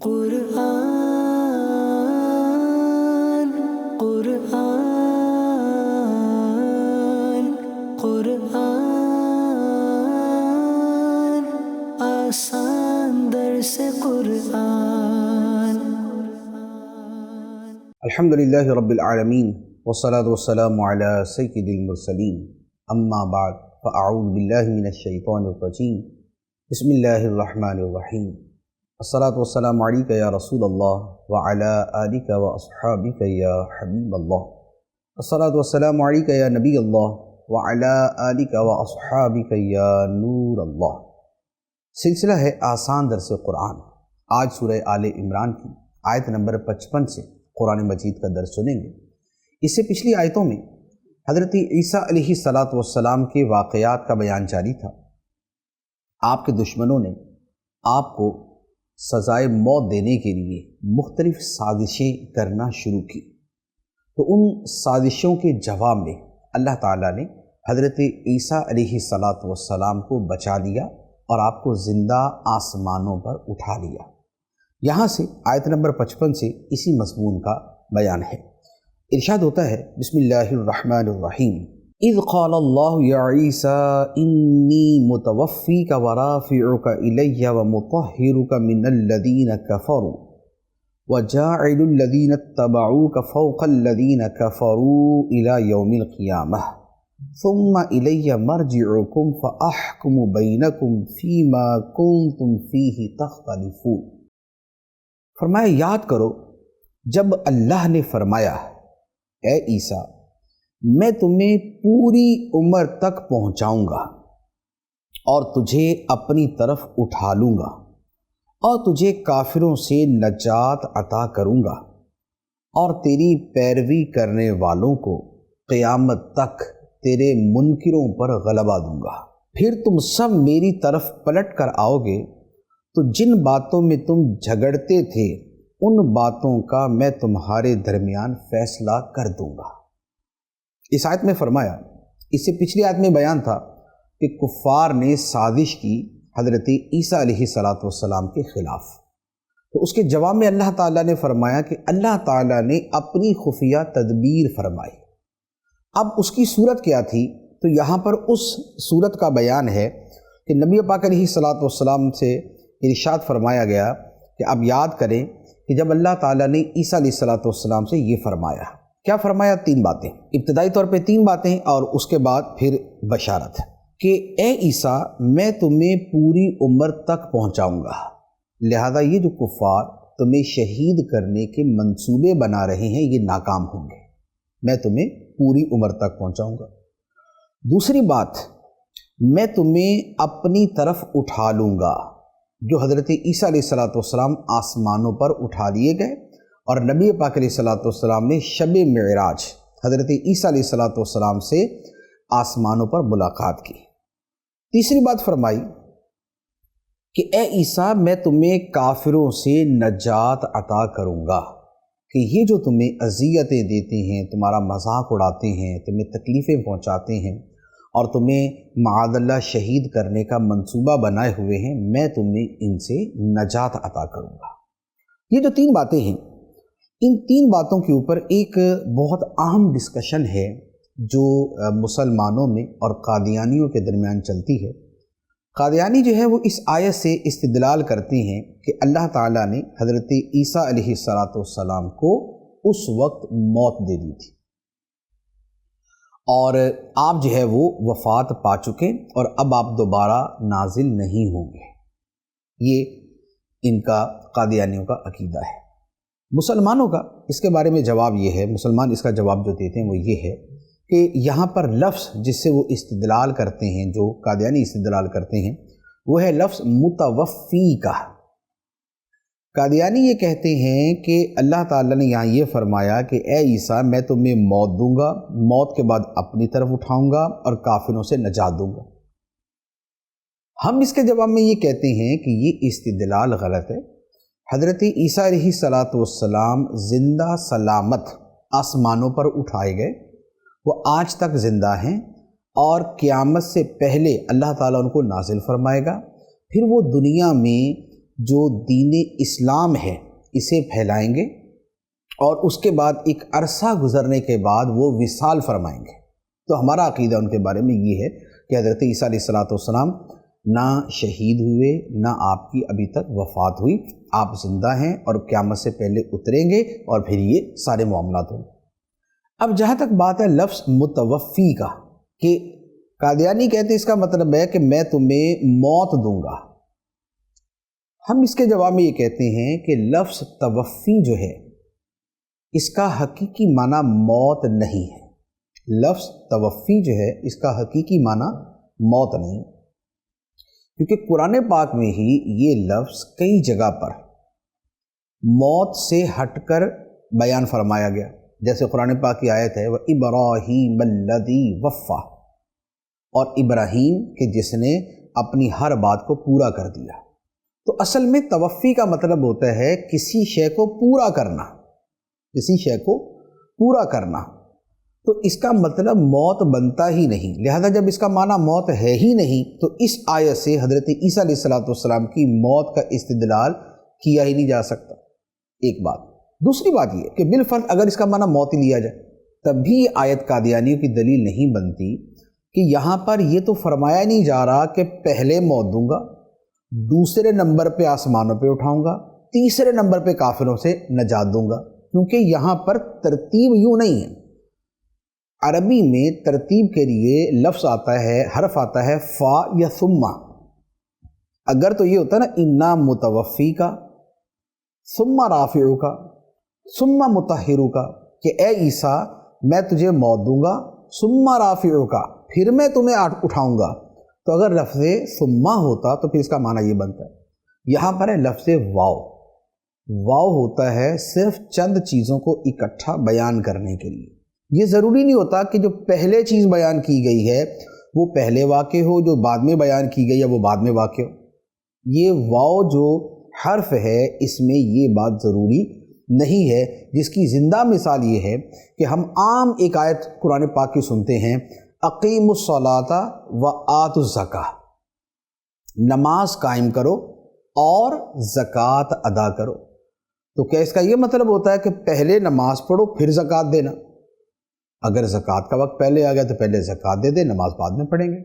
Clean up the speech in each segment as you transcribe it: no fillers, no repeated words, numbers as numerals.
قرآن قرآن قرآن آسان درس قرآن۔ الحمدللہ رب العالمین والصلاة والسلام علی سید المرسلین، اما بعد فاعوذ باللہ من الشیطان الرجیم، بسم اللہ الرحمن الرحیم۔ الصلاة والسلام علیک یا رسول اللہ وعلی آلک واصحابک یا حبیب اللہ۔ الصلاة والسلام علیک یا نبی اللہ وعلی آلک واصحابک یا نور اللہ۔ سلسلہ ہے آسان درس قرآن۔ آج سورہ آل عمران کی آیت نمبر 55 سے قرآن مجید کا درس سنیں گے۔ اس سے پچھلی آیتوں میں حضرت عیسیٰ علیہ السلام کے واقعات کا بیان جاری تھا۔ آپ کے دشمنوں نے آپ کو سزائے موت دینے کے لیے مختلف سازشیں کرنا شروع کی، تو ان سازشوں کے جواب میں اللہ تعالیٰ نے حضرت عیسیٰ علیہ السلام کو بچا لیا اور آپ کو زندہ آسمانوں پر اٹھا لیا۔ یہاں سے آیت نمبر 55 سے اسی مضمون کا بیان ہے۔ ارشاد ہوتا ہے، بسم اللہ الرحمن الرحیم، اذ قال اللہ یا عیسیٰ انی متوفیک ورافعک الی ومطہرک من الذین کفروا وجاعل الذین اتبعوک فوق الذین کفروا الی یوم القیامہ ثم الی مرجعکم فاحکم بینکم فیما کنتم فیہ تختلفون۔ فرمایا، یاد کرو جب اللہ نے فرمایا، اے عیسیٰ میں تمہیں پوری عمر تک پہنچاؤں گا اور تجھے اپنی طرف اٹھا لوں گا اور تجھے کافروں سے نجات عطا کروں گا اور تیری پیروی کرنے والوں کو قیامت تک تیرے منکروں پر غلبہ دوں گا۔ پھر تم سب میری طرف پلٹ کر آؤ گے تو جن باتوں میں تم جھگڑتے تھے ان باتوں کا میں تمہارے درمیان فیصلہ کر دوں گا۔ اس آیت میں فرمایا، اس سے پچھلی آیت میں بیان تھا کہ کفار نے سازش کی حضرت عیسیٰ علیہ السلام کے خلاف، تو اس کے جواب میں اللہ تعالیٰ نے فرمایا کہ اللہ تعالیٰ نے اپنی خفیہ تدبیر فرمائی۔ اب اس کی صورت کیا تھی؟ تو یہاں پر اس صورت کا بیان ہے کہ نبی پاک علیہ السلام سے ارشاد فرمایا گیا کہ اب یاد کریں کہ جب اللہ تعالیٰ نے عیسیٰ علیہ السلام سے یہ فرمایا، کیا فرمایا؟ 3 باتیں، ابتدائی طور پہ 3 باتیں اور اس کے بعد پھر بشارت کہ اے عیسیٰ میں تمہیں پوری عمر تک پہنچاؤں گا، لہذا یہ جو کفار تمہیں شہید کرنے کے منصوبے بنا رہے ہیں یہ ناکام ہوں گے، میں تمہیں پوری عمر تک پہنچاؤں گا۔ دوسری بات، میں تمہیں اپنی طرف اٹھا لوں گا۔ جو حضرت عیسیٰ علیہ السلام آسمانوں پر اٹھا لیے گئے اور نبی پاک علیہ السلام نے شب معراج حضرت عیسیٰ علیہ السلام سے آسمانوں پر ملاقات کی۔ تیسری بات فرمائی کہ اے عیسیٰ میں تمہیں کافروں سے نجات عطا کروں گا، کہ یہ جو تمہیں اذیتیں دیتے ہیں، تمہارا مذاق اڑاتے ہیں، تمہیں تکلیفیں پہنچاتے ہیں اور تمہیں معاذ اللہ شہید کرنے کا منصوبہ بنائے ہوئے ہیں، میں تمہیں ان سے نجات عطا کروں گا۔ یہ جو 3 باتیں ہیں، ان 3 باتوں کے اوپر ایک بہت اہم ڈسکشن ہے جو مسلمانوں میں اور قادیانیوں کے درمیان چلتی ہے۔ قادیانی جو ہے وہ اس آیت سے استدلال کرتے ہیں کہ اللہ تعالیٰ نے حضرت عیسیٰ علیہ السلام کو اس وقت موت دے دی تھی اور آپ جو ہے وہ وفات پا چکے اور اب آپ دوبارہ نازل نہیں ہوں گے۔ یہ ان کا قادیانیوں کا عقیدہ ہے۔ مسلمانوں کا اس کے بارے میں جواب یہ ہے، مسلمان اس کا جواب جو دیتے ہیں وہ یہ ہے کہ یہاں پر لفظ جس سے وہ استدلال کرتے ہیں، جو قادیانی استدلال کرتے ہیں، وہ ہے لفظ متوفی کا۔ قادیانی یہ کہتے ہیں کہ اللہ تعالیٰ نے یہاں یہ فرمایا کہ اے عیسیٰ میں تمہیں موت دوں گا، موت کے بعد اپنی طرف اٹھاؤں گا اور کافروں سے نجات دوں گا۔ ہم اس کے جواب میں یہ کہتے ہیں کہ یہ استدلال غلط ہے۔ حضرت عیسیٰ علیہ السلام زندہ سلامت آسمانوں پر اٹھائے گئے، وہ آج تک زندہ ہیں اور قیامت سے پہلے اللہ تعالیٰ ان کو نازل فرمائے گا، پھر وہ دنیا میں جو دین اسلام ہے اسے پھیلائیں گے، اور اس کے بعد ایک عرصہ گزرنے کے بعد وہ وصال فرمائیں گے۔ تو ہمارا عقیدہ ان کے بارے میں یہ ہے کہ حضرت عیسیٰ علیہ السلام نہ شہید ہوئے، نہ آپ کی ابھی تک وفات ہوئی، آپ زندہ ہیں اور قیامت سے پہلے اتریں گے اور پھر یہ سارے معاملات ہوں گے۔ اب جہاں تک بات ہے لفظ متوفی کا، کہ قادیانی کہتے ہیں اس کا مطلب ہے کہ میں تمہیں موت دوں گا، ہم اس کے جواب میں یہ کہتے ہیں کہ لفظ توفی جو ہے اس کا حقیقی معنی موت نہیں ہے۔ لفظ توفی جو ہے اس کا حقیقی معنی موت نہیں، کیونکہ قرآن پاک میں ہی یہ لفظ کئی جگہ پر موت سے ہٹ کر بیان فرمایا گیا، جیسے قرآن پاک کی آیت ہے وَإِبْرَاهِيمَ الَّذِي وَفَّى، اور ابراہیم کہ جس نے اپنی ہر بات کو پورا کر دیا۔ تو اصل میں توفی کا مطلب ہوتا ہے کسی شے کو پورا کرنا، کسی شے کو پورا کرنا، تو اس کا مطلب موت بنتا ہی نہیں۔ لہذا جب اس کا معنی موت ہے ہی نہیں تو اس آیت سے حضرت عیسیٰ علیہ السلام کی موت کا استدلال کیا ہی نہیں جا سکتا، ایک بات۔ دوسری بات یہ کہ بالفرض اگر اس کا معنی موت ہی لیا جائے تب بھی یہ آیت قادیانیوں کی دلیل نہیں بنتی، کہ یہاں پر یہ تو فرمایا نہیں جا رہا کہ پہلے موت دوں گا، دوسرے نمبر پہ آسمانوں پہ اٹھاؤں گا، تیسرے نمبر پہ کافروں سے نجات دوں گا، کیونکہ یہاں پر ترتیب یوں نہیں ہے۔ عربی میں ترتیب کے لیے لفظ آتا ہے، حرف آتا ہے فا یا ثم۔ اگر تو یہ ہوتا ہے نا انا متوفی کا، ثم رافعو کا، ثم مطہرو کا، کہ اے عیسیٰ میں تجھے موت دوں گا، ثم رافعو کا پھر میں تمہیں اٹھاؤں گا، تو اگر لفظ ثم ہوتا تو پھر اس کا معنی یہ بنتا ہے۔ یہاں پر ہے لفظ واو۔ واو ہوتا ہے صرف چند چیزوں کو اکٹھا بیان کرنے کے لیے۔ یہ ضروری نہیں ہوتا کہ جو پہلے چیز بیان کی گئی ہے وہ پہلے واقع ہو، جو بعد میں بیان کی گئی ہے وہ بعد میں واقع ہو۔ یہ واو جو حرف ہے اس میں یہ بات ضروری نہیں ہے، جس کی زندہ مثال یہ ہے کہ ہم عام ایک آیت قرآن پاک کی سنتے ہیں اقیموا الصلاۃ وآتوا الزکاۃ، نماز قائم کرو اور زکوٰۃ ادا کرو۔ تو کیا اس کا یہ مطلب ہوتا ہے کہ پہلے نماز پڑھو پھر زکوٰۃ دینا؟ اگر زکوٰۃ کا وقت پہلے آ گیا تو پہلے زکوٰۃ دے دیں، نماز بعد میں پڑھیں گے۔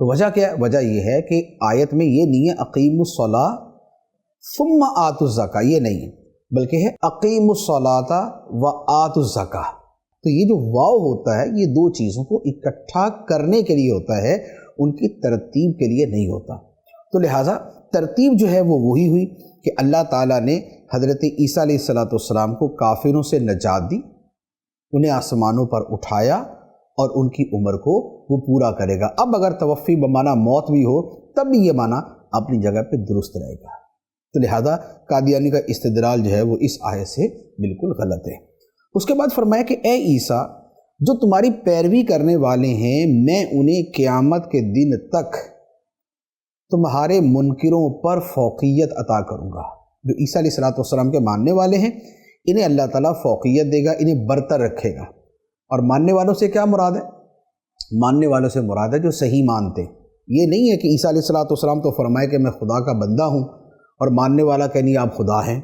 تو وجہ کیا ہے؟ وجہ یہ ہے کہ آیت میں یہ نہیں ہے اقیموا الصلاۃ ثم آتوا الزکاۃ، یہ نہیں ہے، بلکہ ہے اقیموا الصلاۃ وآتوا الزکاۃ۔ تو یہ جو واو ہوتا ہے یہ دو چیزوں کو اکٹھا کرنے کے لیے ہوتا ہے، ان کی ترتیب کے لیے نہیں ہوتا۔ تو لہٰذا ترتیب جو ہے وہ وہی ہوئی کہ اللہ تعالیٰ نے حضرت عیسیٰ علیہ السلام کو کافروں سے نجات دی، انہیں آسمانوں پر اٹھایا اور ان کی عمر کو وہ پورا کرے گا۔ اب اگر توفی بمعنی موت بھی ہو تب بھی یہ معنی اپنی جگہ پہ درست رہے گا۔ تو لہذا قادیانی کا استدلال جو ہے وہ اس آیت سے بالکل غلط ہے۔ اس کے بعد فرمایا کہ اے عیسیٰ جو تمہاری پیروی کرنے والے ہیں میں انہیں قیامت کے دن تک تمہارے منکروں پر فوقیت عطا کروں گا۔ جو عیسیٰ علیہ السلام کے ماننے والے ہیں انہیں اللہ تعالیٰ فوقیت دے گا، انہیں برتر رکھے گا۔ اور ماننے والوں سے کیا مراد ہے؟ ماننے والوں سے مراد ہے جو صحیح مانتے۔ یہ نہیں ہے کہ عیسیٰ علیہ السلام تو فرمائے کہ میں خدا کا بندہ ہوں اور ماننے والا کہ نہیں آپ خدا ہیں،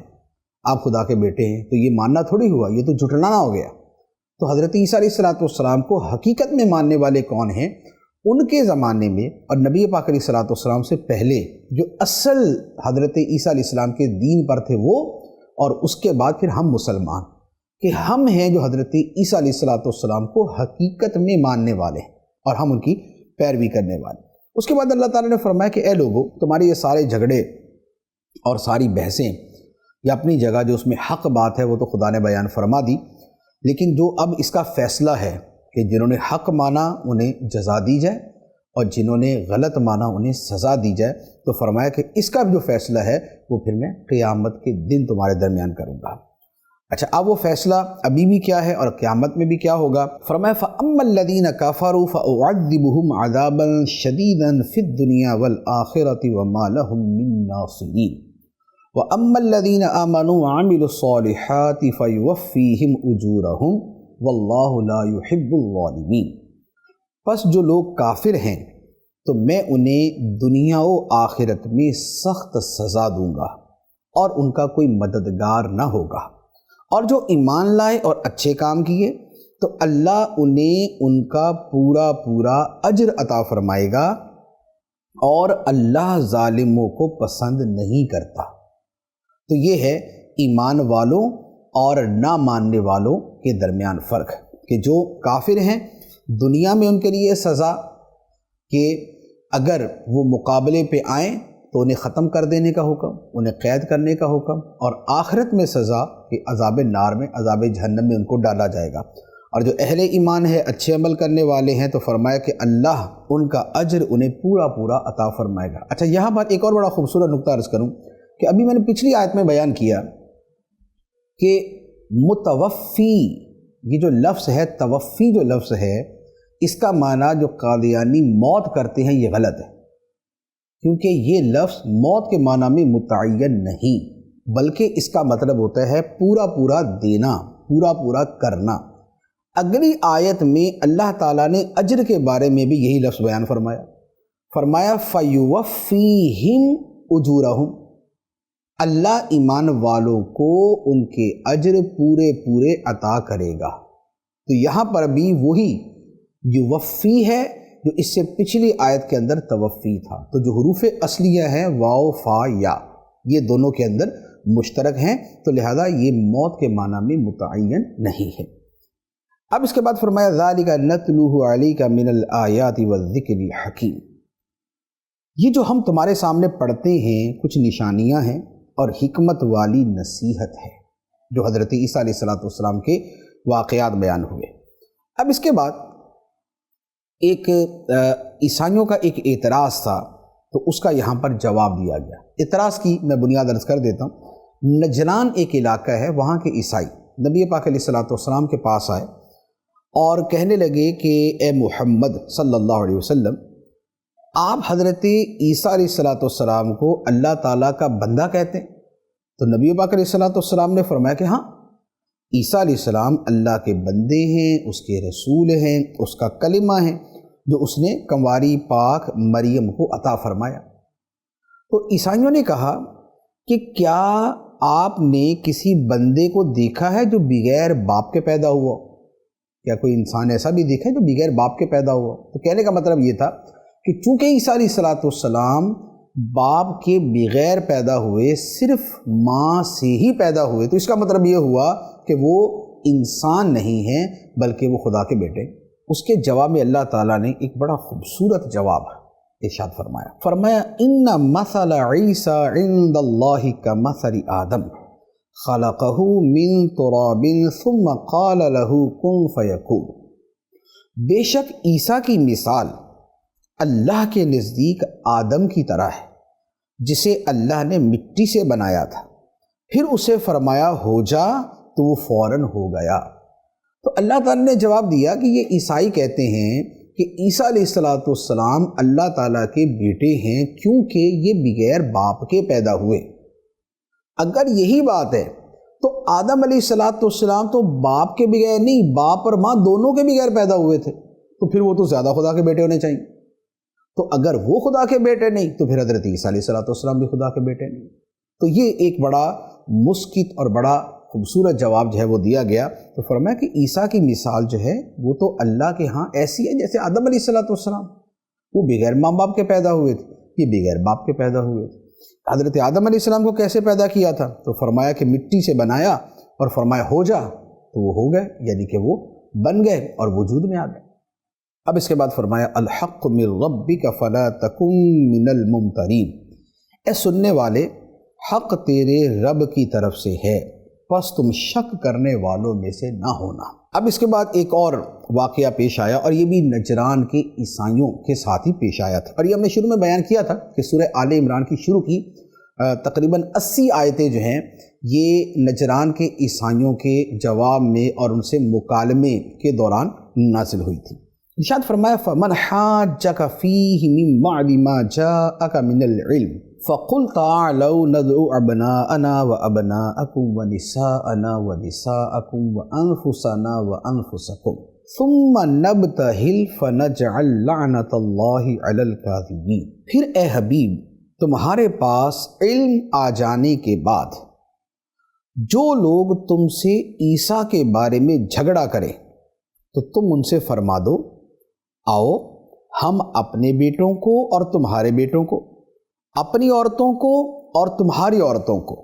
آپ خدا کے بیٹے ہیں، تو یہ ماننا تھوڑی ہوا، یہ تو جھٹلانا ہو گیا۔ تو حضرت عیسیٰ علیہ السلام کو حقیقت میں ماننے والے کون ہیں؟ ان کے زمانے میں اور نبی پاک علیہ السلام سے پہلے جو اصل حضرت عیسیٰ علیہ السلام کے دین پر تھے وہ، اور اس کے بعد پھر ہم مسلمان، کہ ہم ہیں جو حضرت عیسیٰ علیہ السلام کو حقیقت میں ماننے والے ہیں اور ہم ان کی پیروی کرنے والے۔ اس کے بعد اللہ تعالیٰ نے فرمایا کہ اے لوگو تمہارے یہ سارے جھگڑے اور ساری بحثیں یا اپنی جگہ جو اس میں حق بات ہے وہ تو خدا نے بیان فرما دی، لیکن جو اب اس کا فیصلہ ہے کہ جنہوں نے حق مانا انہیں جزا دی جائے اور جنہوں نے غلط مانا انہیں سزا دی جائے، تو فرمایا کہ اس کا جو فیصلہ ہے وہ پھر میں قیامت کے دن تمہارے درمیان کروں گا۔ اچھا اب وہ فیصلہ ابھی بھی کیا ہے اور قیامت میں بھی کیا ہوگا؟ فرمایا فَأَمَّا الَّذِينَ كَفَرُوا فَأُعَذِّبُهُمْ عَذَابًا شَدِيدًا فِي الدُّنْيَا وَالْآخِرَةِ وَمَا لَهُم مِّن نَّاصِرِينَ وَأَمَّا الَّذِينَ آمَنُوا وَعَمِلُوا الصَّالِحَاتِ فَيُوَفِّيهِمْ أُجُورَهُمْ وَاللَّهُ لَا يُحِبُّ الظَّالِمِينَ۔ پس جو لوگ کافر ہیں تو میں انہیں دنیا و آخرت میں سخت سزا دوں گا اور ان کا کوئی مددگار نہ ہوگا، اور جو ایمان لائے اور اچھے کام کیے تو اللہ انہیں ان کا پورا پورا اجر عطا فرمائے گا، اور اللہ ظالموں کو پسند نہیں کرتا۔ تو یہ ہے ایمان والوں اور نہ ماننے والوں کے درمیان فرق، کہ جو کافر ہیں دنیا میں ان کے لیے سزا کہ اگر وہ مقابلے پہ آئیں تو انہیں ختم کر دینے کا حکم، انہیں قید کرنے کا حکم، اور آخرت میں سزا کہ عذاب نار میں، عذاب جہنم میں ان کو ڈالا جائے گا۔ اور جو اہل ایمان ہے، اچھے عمل کرنے والے ہیں، تو فرمایا کہ اللہ ان کا اجر انہیں پورا پورا عطا فرمائے گا۔ اچھا، یہاں پر ایک اور بڑا خوبصورت نقطہ عرض کروں کہ ابھی میں نے پچھلی آیت میں بیان کیا کہ متوفی، یہ جو لفظ ہے توفی، جو لفظ ہے اس کا معنی جو قادیانی موت کرتے ہیں یہ غلط ہے، کیونکہ یہ لفظ موت کے معنی میں متعین نہیں، بلکہ اس کا مطلب ہوتا ہے پورا پورا دینا، پورا پورا کرنا۔ اگلی آیت میں اللہ تعالیٰ نے اجر کے بارے میں بھی یہی لفظ بیان فرمایا فَيُوَفِّيهِمْ أُجُورَهُمْ، اللہ ایمان والوں کو ان کے اجر پورے پورے عطا کرے گا۔ تو یہاں پر بھی وہی یوفی ہے جو اس سے پچھلی آیت کے اندر توفی تھا۔ تو جو حروف اصلیہ ہیں واو فا یا، یہ دونوں کے اندر مشترک ہیں، تو لہذا یہ موت کے معنی میں متعین نہیں ہے۔ اب اس کے بعد فرمایا ذَلِكَ نَتْلُوهُ عَلَيْكَ مِنَ الْآيَاتِ وَالذِّكْرِ الْحَكِيمِ، یہ جو ہم تمہارے سامنے پڑھتے ہیں کچھ نشانیاں ہیں اور حکمت والی نصیحت ہے، جو حضرت عیسیٰ علیہ السلام کے واقعات بیان ہوئے۔ اب اس کے بعد ایک عیسائیوں کا ایک اعتراض تھا، تو اس کا یہاں پر جواب دیا گیا۔ اعتراض کی میں بنیاد عرض کر دیتا ہوں۔ نجران ایک علاقہ ہے، وہاں کے عیسائی نبی پاک علیہ السلام کے پاس آئے اور کہنے لگے کہ اے محمد صلی اللہ علیہ وسلم، آپ حضرت عیسیٰ علیہ السلام کو اللہ تعالیٰ کا بندہ کہتے ہیں؟ تو نبی پاک علیہ السلام نے فرمایا کہ ہاں، عیسیٰ علیہ السلام اللہ کے بندے ہیں، اس کے رسول ہیں، اس کا کلمہ ہے جو اس نے کنواری پاک مریم کو عطا فرمایا۔ تو عیسائیوں نے کہا کہ کیا آپ نے کسی بندے کو دیکھا ہے جو بغیر باپ کے پیدا ہوا؟ کیا کوئی انسان ایسا بھی دیکھا ہے جو بغیر باپ کے پیدا ہوا؟ تو کہنے کا مطلب یہ تھا کہ چونکہ عیسیٰ علیہ السلام باپ کے بغیر پیدا ہوئے، صرف ماں سے ہی پیدا ہوئے، تو اس کا مطلب یہ ہوا کہ وہ انسان نہیں ہیں بلکہ وہ خدا کے بیٹے۔ اس کے جواب میں اللہ تعالیٰ نے ایک بڑا خوبصورت جواب ارشاد فرمایا ان مثل عیسیٰ عند اللہ کمثل آدم خلقہ من تراب ثم قال له کن فیکون، بے شک عیسیٰ کی مثال اللہ کے نزدیک آدم کی طرح ہے، جسے اللہ نے مٹی سے بنایا تھا، پھر اسے فرمایا ہو جا تو وہ فوراً ہو گیا۔ تو اللہ تعالیٰ نے جواب دیا کہ یہ عیسائی کہتے ہیں کہ عیسیٰ علیہ السلام اللہ تعالیٰ کے بیٹے ہیں کیونکہ یہ بغیر باپ کے پیدا ہوئے۔ اگر یہی بات ہے تو آدم علیہ السلام تو باپ کے بغیر نہیں، باپ اور ماں دونوں کے بغیر پیدا ہوئے تھے، تو پھر وہ تو زیادہ خدا کے بیٹے ہونے چاہیے۔ تو اگر وہ خدا کے بیٹے نہیں تو پھر حضرت عیسیٰ علیہ السلام بھی خدا کے بیٹے نہیں۔ تو یہ ایک بڑا مسکت اور بڑا خوبصورت جواب جو ہے وہ دیا گیا۔ تو فرمایا کہ عیسیٰ کی مثال جو ہے وہ تو اللہ کے ہاں ایسی ہے جیسے آدم علیہ السلام، وہ بغیر ماں باپ کے پیدا ہوئے تھے، یہ بغیر باپ کے پیدا ہوئے تھے۔ حضرت آدم علیہ السلام کو کیسے پیدا کیا تھا؟ تو فرمایا کہ مٹی سے بنایا اور فرمایا ہو جا تو وہ ہو گئے، یعنی کہ وہ بن گئے اور وجود میں آ گئے۔ اب اس کے بعد فرمایا الحق من ربک فلا تکن من الممترین، اے سننے والے حق تیرے رب کی طرف سے ہے، پس تم شک کرنے والوں میں سے نہ ہونا۔ اب اس کے بعد ایک اور واقعہ پیش آیا، اور یہ بھی نجران کے عیسائیوں کے ساتھ ہی پیش آیا تھا، اور یہ ہم نے شروع میں بیان کیا تھا کہ سورہ آل عمران کی شروع کی تقریباً 80 آیتیں جو ہیں یہ نجران کے عیسائیوں کے جواب میں اور ان سے مکالمے کے دوران نازل ہوئی تھی۔ ارشاد فرمایا فَمَنْ حَاجَّكَ فِيهِ مِن بَعْدِ مَا جَاءَكَ مِنَ الْعِلْمِ فَقُلْ تَعَالَوْا نَدْعُ أَبْنَاءَنَا وَأَبْنَاءَكُمْ وَنِسَاءَنَا وَنِسَاءَكُمْ وَأَنفُسَنَا وَأَنفُسَكُمْ ثم نبتہل فنجعل لعنت اللہ علی الکاذبین، پھر اے حبیب تمہارے پاس علم آ جانے کے بعد جو لوگ تم سے عیسیٰ کے بارے میں جھگڑا کریں تو تم ان سے فرما دو، آؤ ہم اپنے بیٹوں کو اور تمہارے بیٹوں کو، اپنی عورتوں کو اور تمہاری عورتوں کو،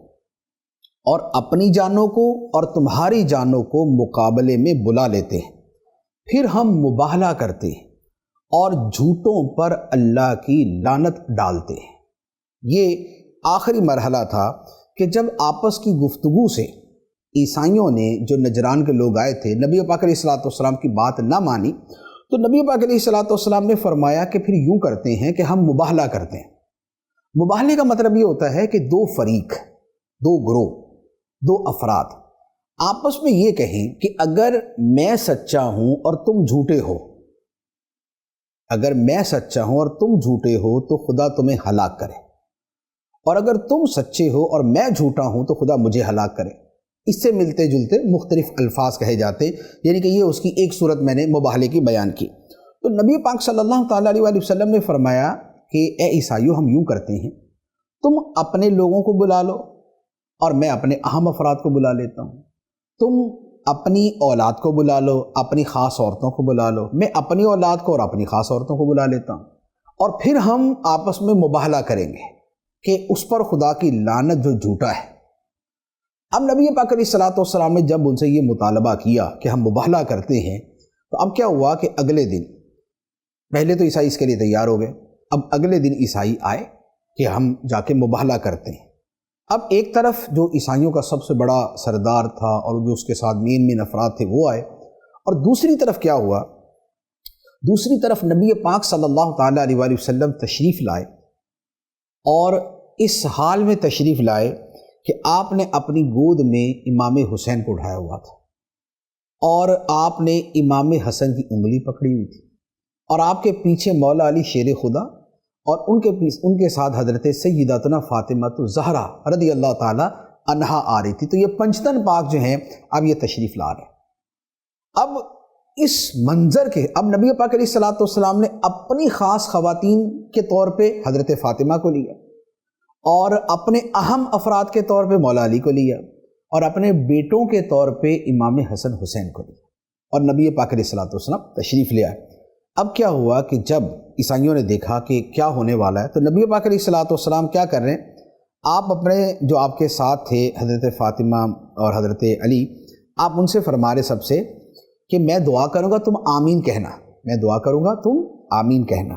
اور اپنی جانوں کو اور تمہاری جانوں کو مقابلے میں بلا لیتے ہیں، پھر ہم مباہلہ کرتے ہیں اور جھوٹوں پر اللہ کی لعنت ڈالتے ہیں۔ یہ آخری مرحلہ تھا کہ جب آپس کی گفتگو سے عیسائیوں نے، جو نجران کے لوگ آئے تھے، نبی پاک علیہ الصلوۃ والسلام کی بات نہ مانی، تو نبی پاک علیہ الصلوۃ والسلام نے فرمایا کہ پھر یوں کرتے ہیں کہ ہم مباہلہ کرتے ہیں۔ مباہلے کا مطلب یہ ہوتا ہے کہ دو فریق، دو گروہ، دو افراد آپس میں یہ کہیں کہ اگر میں سچا ہوں اور تم جھوٹے ہو، اگر میں سچا ہوں اور تم جھوٹے ہو تو خدا تمہیں ہلاک کرے، اور اگر تم سچے ہو اور میں جھوٹا ہوں تو خدا مجھے ہلاک کرے۔ اس سے ملتے جلتے مختلف الفاظ کہے جاتے، یعنی کہ یہ اس کی ایک صورت میں نے مباہلے کی بیان کی۔ تو نبی پاک صلی اللہ تعالیٰ علیہ وآلہ وسلم نے فرمایا کہ اے عیسائیو، ہم یوں کرتے ہیں، تم اپنے لوگوں کو بلا لو اور میں اپنے اہم افراد کو بلا لیتا ہوں، تم اپنی اولاد کو بلا لو، اپنی خاص عورتوں کو بلا لو، میں اپنی اولاد کو اور اپنی خاص عورتوں کو بلا لیتا ہوں، اور پھر ہم آپس میں مباہلہ کریں گے کہ اس پر خدا کی لعنت جو جھوٹا ہے۔ اب نبی پاک علیہ الصلوۃ والسلام نے جب ان سے یہ مطالبہ کیا کہ ہم مباہلہ کرتے ہیں، تو اب کیا ہوا کہ اگلے دن، پہلے تو عیسائی اس کے لیے تیار ہو گئے، اب اگلے دن عیسائی آئے کہ ہم جا کے مباہلہ کرتے ہیں۔ اب ایک طرف جو عیسائیوں کا سب سے بڑا سردار تھا اور جو اس کے ساتھ مین افراد تھے وہ آئے، اور دوسری طرف کیا ہوا، دوسری طرف نبی پاک صلی اللہ تعالیٰ علیہ وآلہ وسلم تشریف لائے، اور اس حال میں تشریف لائے کہ آپ نے اپنی گود میں امام حسین کو اٹھایا ہوا تھا، اور آپ نے امام حسن کی انگلی پکڑی ہوئی تھی، اور آپ کے پیچھے مولا علی شیر خدا، اور ان کے ساتھ حضرت سیداتنا فاطمہ الزہرا رضی اللہ تعالی عنہا آ رہی تھی۔ تو یہ پنجتن پاک جو ہیں اب یہ تشریف لا رہے ہیں۔ اب اس منظر کے، اب نبی پاک علیہ الصلوۃ والسلام نے اپنی خاص خواتین کے طور پہ حضرت فاطمہ کو لیا، اور اپنے اہم افراد کے طور پہ مولا علی کو لیا، اور اپنے بیٹوں کے طور پہ امام حسن حسین کو لیا، اور نبی پاک علیہ الصلوۃ والسلام تشریف لے آئے۔ اب کیا ہوا کہ جب عیسائیوں نے دیکھا کہ کیا ہونے والا ہے، تو نبی پاک علیہ الصلوۃ والسلام کیا کر رہے ہیں، آپ اپنے جو آپ کے ساتھ تھے حضرت فاطمہ اور حضرت علی، آپ ان سے فرما رہے سب سے کہ میں دعا کروں گا تم آمین کہنا، میں دعا کروں گا تم آمین کہنا۔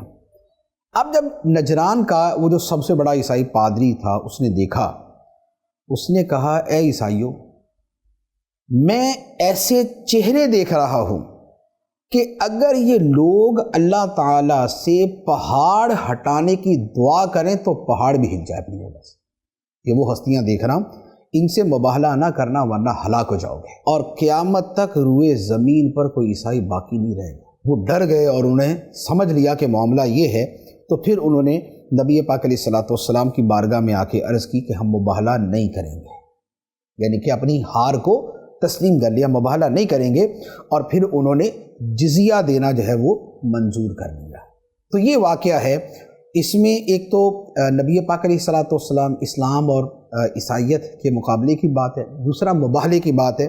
اب جب نجران کا وہ جو سب سے بڑا عیسائی پادری تھا، اس نے دیکھا، اس نے کہا اے عیسائیوں، میں ایسے چہرے دیکھ رہا ہوں کہ اگر یہ لوگ اللہ تعالیٰ سے پہاڑ ہٹانے کی دعا کریں تو پہاڑ بھی ہل جائے اپنی جگہ سے۔ یہ وہ ہستیاں دیکھ رہا ہوں، ان سے مباہلہ نہ کرنا ورنہ ہلاک ہو جاؤ گے، اور قیامت تک روئے زمین پر کوئی عیسائی باقی نہیں رہے گا۔ وہ ڈر گئے اور انہیں سمجھ لیا کہ معاملہ یہ ہے، تو پھر انہوں نے نبی پاک علیہ الصلوۃ والسلام کی بارگاہ میں آ کے عرض کی کہ ہم مباہلہ نہیں کریں گے، یعنی کہ اپنی ہار کو تسلیم کر لیا، مباہلہ نہیں کریں گے، اور پھر انہوں نے جزیہ دینا جو ہے وہ منظور کر لیا۔ تو یہ واقعہ ہے، اس میں ایک تو نبی پاک علیہ الصلوۃ والسلام اسلام اور عیسائیت کے مقابلے کی بات ہے، دوسرا مباہلے کی بات ہے،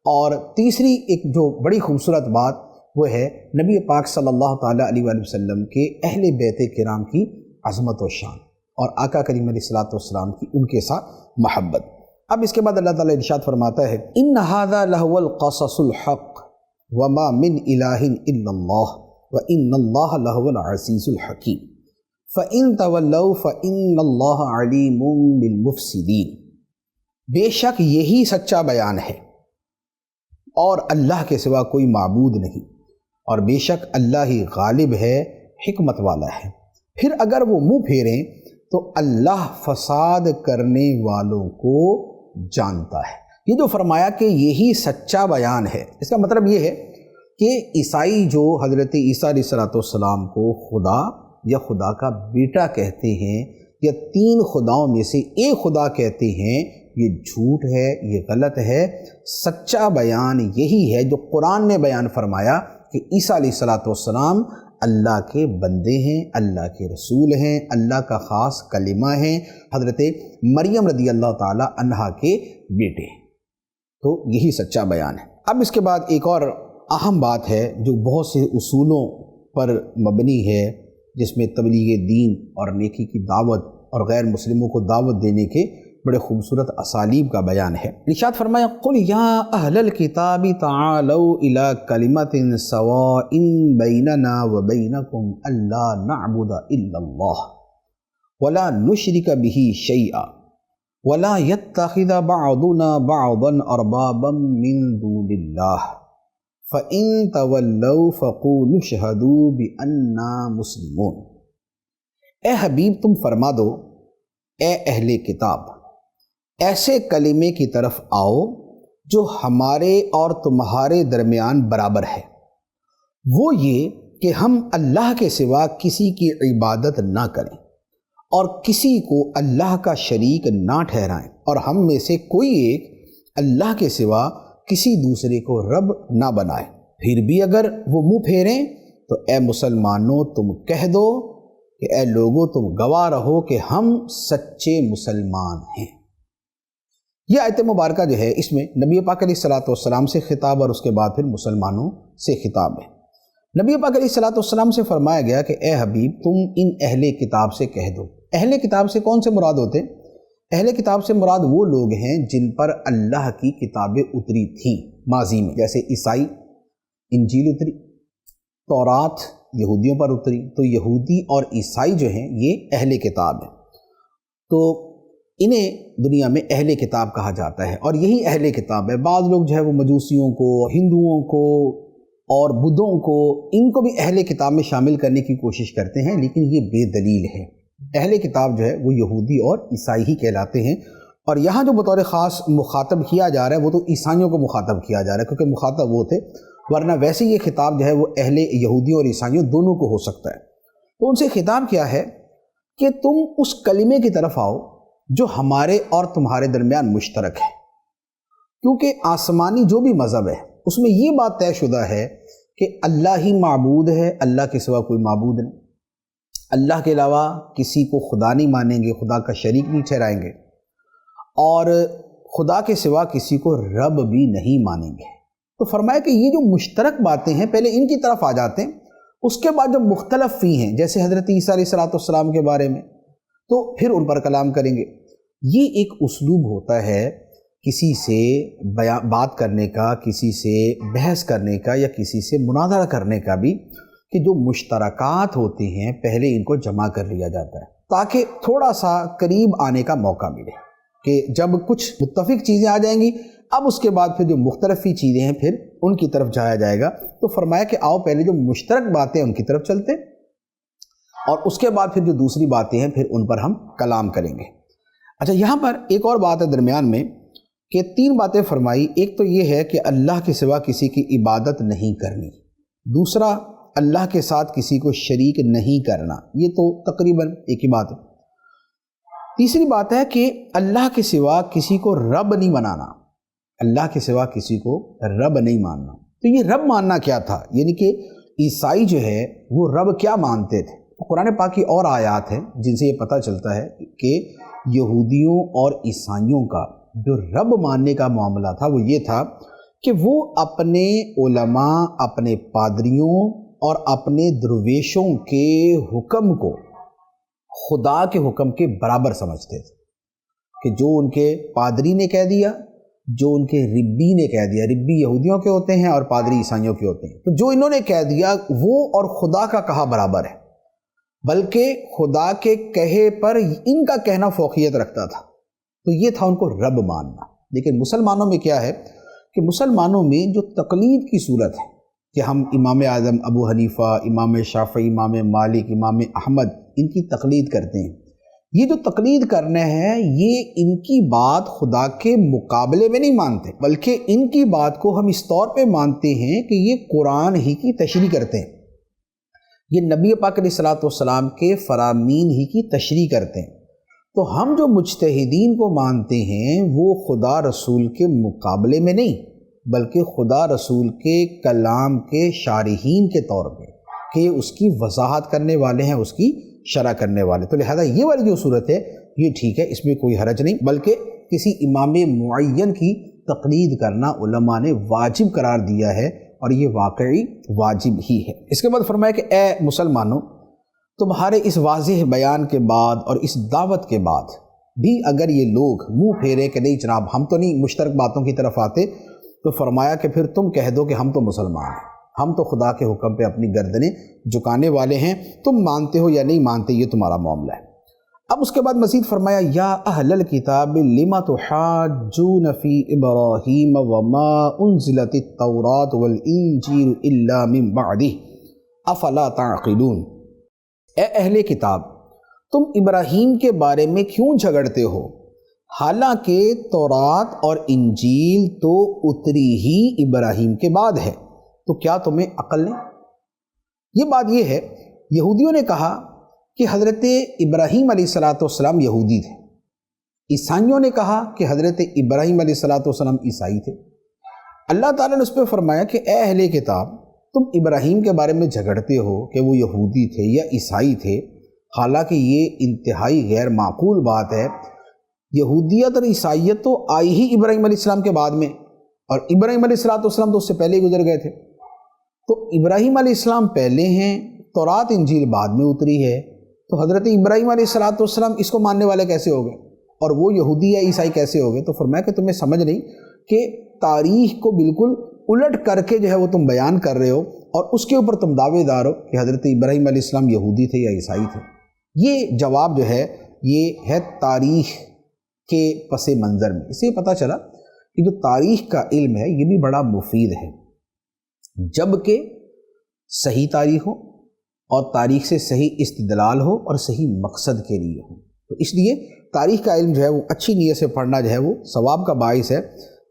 اور تیسری ایک جو بڑی خوبصورت بات وہ ہے نبی پاک صلی اللہ تعالیٰ علیہ وآلہ وسلم کے اہل بیت کرام کی عظمت و شان، اور آقا کریم علیہ الصلوۃ والسلام کی ان کے ساتھ محبت۔ اب اس کے بعد اللہ تعالیٰ ارشاد فرماتا ہے ان ھذا لہو القصص الحق وما من الہ الا اللہ وان اللہ لہو العزیز الحکیم فَإِن تَوَلَّوْا فَإِنَّ اللَّهَ عَلِيمٌ بِالْمُفْسِدِينَ، بے شک یہی سچا بیان ہے اور اللہ کے سوا کوئی معبود نہیں، اور بے شک اللہ ہی غالب ہے، حکمت والا ہے۔ پھر اگر وہ منہ پھیریں تو اللہ فساد کرنے والوں کو جانتا ہے۔ یہ جو فرمایا کہ یہی سچا بیان ہے، اس کا مطلب یہ ہے کہ عیسائی جو حضرت عیسیٰ علیہ السلام کو خدا یا خدا کا بیٹا کہتے ہیں، یا تین خداؤں میں سے ایک خدا کہتے ہیں، یہ جھوٹ ہے، یہ غلط ہے۔ سچا بیان یہی ہے جو قرآن نے بیان فرمایا کہ عیسیٰ علیہ السلام اللہ کے بندے ہیں، اللہ کے رسول ہیں، اللہ کا خاص کلمہ ہیں، حضرت مریم رضی اللہ تعالی عنہا کے بیٹے ہیں۔ تو یہی سچا بیان ہے۔ اب اس کے بعد ایک اور اہم بات ہے جو بہت سے اصولوں پر مبنی ہے، جس میں تبلیغ دین اور نیکی کی دعوت اور غیر مسلموں کو دعوت دینے کے بڑے خوبصورت اسالیب کا بیان ہے۔ ارشاد فرمایا قل یا اہل الکتاب تعالوا الی کلمۃ سواء بیننا وبینکم الا نعبد الا اللہ ولا نشرک به شیئا ولا يتخذ بعضنا بعضا اربابا من دون اللہ فَإِن تَوَلَّوْا فَقُولُوا اشْهَدُوا بِأَنَّا مُسْلِمُونَ۔ اے حبیب تم فرما دو، اے اہل کتاب، ایسے کلمے کی طرف آؤ جو ہمارے اور تمہارے درمیان برابر ہے، وہ یہ کہ ہم اللہ کے سوا کسی کی عبادت نہ کریں اور کسی کو اللہ کا شریک نہ ٹھہرائیں، اور ہم میں سے کوئی ایک اللہ کے سوا کسی دوسرے کو رب نہ بنائے۔ پھر بھی اگر وہ منہ پھیریں تو اے مسلمانوں تم کہہ دو کہ اے لوگوں تم گواہ رہو کہ ہم سچے مسلمان ہیں۔ یہ آیت مبارکہ جو ہے اس میں نبی پاک علیہ السلام سے خطاب اور اس کے بعد پھر مسلمانوں سے خطاب ہے۔ نبی پاک علیہ السلام سے فرمایا گیا کہ اے حبیب تم ان اہل کتاب سے کہہ دو۔ اہل کتاب سے کون سے مراد ہوتے؟ اہل کتاب سے مراد وہ لوگ ہیں جن پر اللہ کی کتابیں اتری تھیں ماضی میں، جیسے عیسائی، انجیل اتری، تورات یہودیوں پر اتری، تو یہودی اور عیسائی جو ہیں یہ اہل کتاب ہیں، تو انہیں دنیا میں اہل کتاب کہا جاتا ہے، اور یہی اہل کتاب ہے۔ بعض لوگ جو ہے وہ مجوسیوں کو، ہندوؤں کو اور بدھوں کو، ان کو بھی اہل کتاب میں شامل کرنے کی کوشش کرتے ہیں، لیکن یہ بے دلیل ہے۔ اہل کتاب جو ہے وہ یہودی اور عیسائی ہی کہلاتے ہیں، اور یہاں جو بطور خاص مخاطب کیا جا رہا ہے وہ تو عیسائیوں کو مخاطب کیا جا رہا ہے، کیونکہ مخاطب وہ تھے، ورنہ ویسے یہ خطاب جو ہے وہ اہل یہودیوں اور عیسائیوں دونوں کو ہو سکتا ہے۔ تو ان سے خطاب کیا ہے کہ تم اس کلمے کی طرف آؤ جو ہمارے اور تمہارے درمیان مشترک ہے، کیونکہ آسمانی جو بھی مذہب ہے اس میں یہ بات طے شدہ ہے کہ اللہ ہی معبود ہے، اللہ کے سوا کوئی معبود نہیں، اللہ کے علاوہ کسی کو خدا نہیں مانیں گے، خدا کا شریک نہیں ٹھہرائیں گے، اور خدا کے سوا کسی کو رب بھی نہیں مانیں گے۔ تو فرمایا کہ یہ جو مشترک باتیں ہیں پہلے ان کی طرف آ جاتے ہیں، اس کے بعد جو مختلف فی ہیں جیسے حضرت عیسیٰ علیہ السلام کے بارے میں، تو پھر ان پر کلام کریں گے۔ یہ ایک اسلوب ہوتا ہے کسی سے بات کرنے کا، کسی سے بحث کرنے کا، یا کسی سے مناظرہ کرنے کا بھی، کہ جو مشترکات ہوتے ہیں پہلے ان کو جمع کر لیا جاتا ہے تاکہ تھوڑا سا قریب آنے کا موقع ملے، کہ جب کچھ متفق چیزیں آ جائیں گی اب اس کے بعد پھر جو مختلف چیزیں ہیں پھر ان کی طرف جایا جائے گا۔ تو فرمایا کہ آؤ پہلے جو مشترک باتیں ان کی طرف چلتے، اور اس کے بعد پھر جو دوسری باتیں ہیں پھر ان پر ہم کلام کریں گے۔ اچھا، یہاں پر ایک اور بات ہے درمیان میں کہ 3 باتیں فرمائی۔ ایک تو یہ ہے کہ اللہ کے سوا کسی کی عبادت نہیں کرنی، دوسرا اللہ کے ساتھ کسی کو شریک نہیں کرنا، یہ تو تقریباً ایک ہی بات ہے۔ تیسری بات ہے کہ اللہ کے سوا کسی کو رب نہیں بنانا، اللہ کے سوا کسی کو رب نہیں ماننا۔ تو یہ رب ماننا کیا تھا؟ یعنی کہ عیسائی جو ہے وہ رب کیا مانتے تھے؟ قرآن پاک کی اور آیات ہیں جن سے یہ پتہ چلتا ہے کہ یہودیوں اور عیسائیوں کا جو رب ماننے کا معاملہ تھا وہ یہ تھا کہ وہ اپنے علماء، اپنے پادریوں اور اپنے درویشوں کے حکم کو خدا کے حکم کے برابر سمجھتے تھے، کہ جو ان کے پادری نے کہہ دیا، جو ان کے ربی نے کہہ دیا، ربی یہودیوں کے ہوتے ہیں اور پادری عیسائیوں کے ہوتے ہیں، تو جو انہوں نے کہہ دیا وہ اور خدا کا کہا برابر ہے، بلکہ خدا کے کہے پر ان کا کہنا فوقیت رکھتا تھا۔ تو یہ تھا ان کو رب ماننا۔ لیکن مسلمانوں میں کیا ہے کہ مسلمانوں میں جو تقلید کی صورت ہے کہ ہم امام اعظم ابو حنیفہ، امام شافعی، امام مالک، امام احمد ان کی تقلید کرتے ہیں، یہ جو تقلید کرنا ہے یہ ان کی بات خدا کے مقابلے میں نہیں مانتے، بلکہ ان کی بات کو ہم اس طور پہ مانتے ہیں کہ یہ قرآن ہی کی تشریح کرتے ہیں، یہ نبی پاک علیہ السلام کے فرامین ہی کی تشریح کرتے ہیں۔ تو ہم جو مجتہدین کو مانتے ہیں وہ خدا رسول کے مقابلے میں نہیں، بلکہ خدا رسول کے کلام کے شارحین کے طور پہ کہ اس کی وضاحت کرنے والے ہیں، اس کی شرح کرنے والے. تو لہذا یہ والی جو صورت ہے یہ ٹھیک ہے، اس میں کوئی حرج نہیں، بلکہ کسی امام معین کی تقلید کرنا علماء نے واجب قرار دیا ہے اور یہ واقعی واجب ہی ہے. اس کے بعد فرمایا کہ اے مسلمانوں، تمہارے اس واضح بیان کے بعد اور اس دعوت کے بعد بھی اگر یہ لوگ منہ پھیرے کہ نہیں جناب ہم تو نہیں مشترک باتوں کی طرف آتے، تو فرمایا کہ پھر تم کہہ دو کہ ہم تو مسلمان ہیں، ہم تو خدا کے حکم پہ اپنی گردنیں جھکانے والے ہیں، تم مانتے ہو یا نہیں مانتے یہ تمہارا معاملہ ہے. اب اس کے بعد مزید فرمایا یا اہل الکتاب لما تحاجون فی ابراہیم وما انزلت التوراۃ والانجیل الا من بعدہ افلا تعقلون. اے اہل کتاب، تم ابراہیم کے بارے میں کیوں جھگڑتے ہو حالانکہ تورات اور انجیل تو اتری ہی ابراہیم کے بعد ہے، تو کیا تمہیں عقل نہیں؟ یہ بات یہ ہے، یہودیوں نے کہا کہ حضرت ابراہیم علیہ السلام یہودی تھے، عیسائیوں نے کہا کہ حضرت ابراہیم علیہ السلام عیسائی تھے. اللہ تعالیٰ نے اس پہ فرمایا کہ اے اہل کتاب، تم ابراہیم کے بارے میں جھگڑتے ہو کہ وہ یہودی تھے یا عیسائی تھے، حالانکہ یہ انتہائی غیر معقول بات ہے. یہودیت اور عیسائیت تو آئی ہی ابراہیم علیہ السلام کے بعد میں، اور ابراہیم علیہ السلام تو اس سے پہلے ہی گزر گئے تھے. تو ابراہیم علیہ السلام پہلے ہیں، تورات انجیل بعد میں اتری ہے، تو حضرت ابراہیم علیہ السلام اس کو ماننے والے کیسے ہو گئے اور وہ یہودی یا عیسائی کیسے ہو گئے؟ تو فرمایا کہ تمہیں سمجھ نہیں کہ تاریخ کو بالکل الٹ کر کے جو ہے وہ تم بیان کر رہے ہو اور اس کے اوپر تم دعوے دار ہو کہ حضرت ابراہیم علیہ السلام یہودی تھے یا عیسائی تھے. یہ جواب جو ہے یہ ہے تاریخ کے پس منظر میں. اس سے پتہ چلا کہ جو تاریخ کا علم ہے یہ بھی بڑا مفید ہے، جبکہ صحیح تاریخ ہو اور تاریخ سے صحیح استدلال ہو اور صحیح مقصد کے لیے ہو. تو اس لیے تاریخ کا علم جو ہے وہ اچھی نیت سے پڑھنا جو ہے وہ ثواب کا باعث ہے،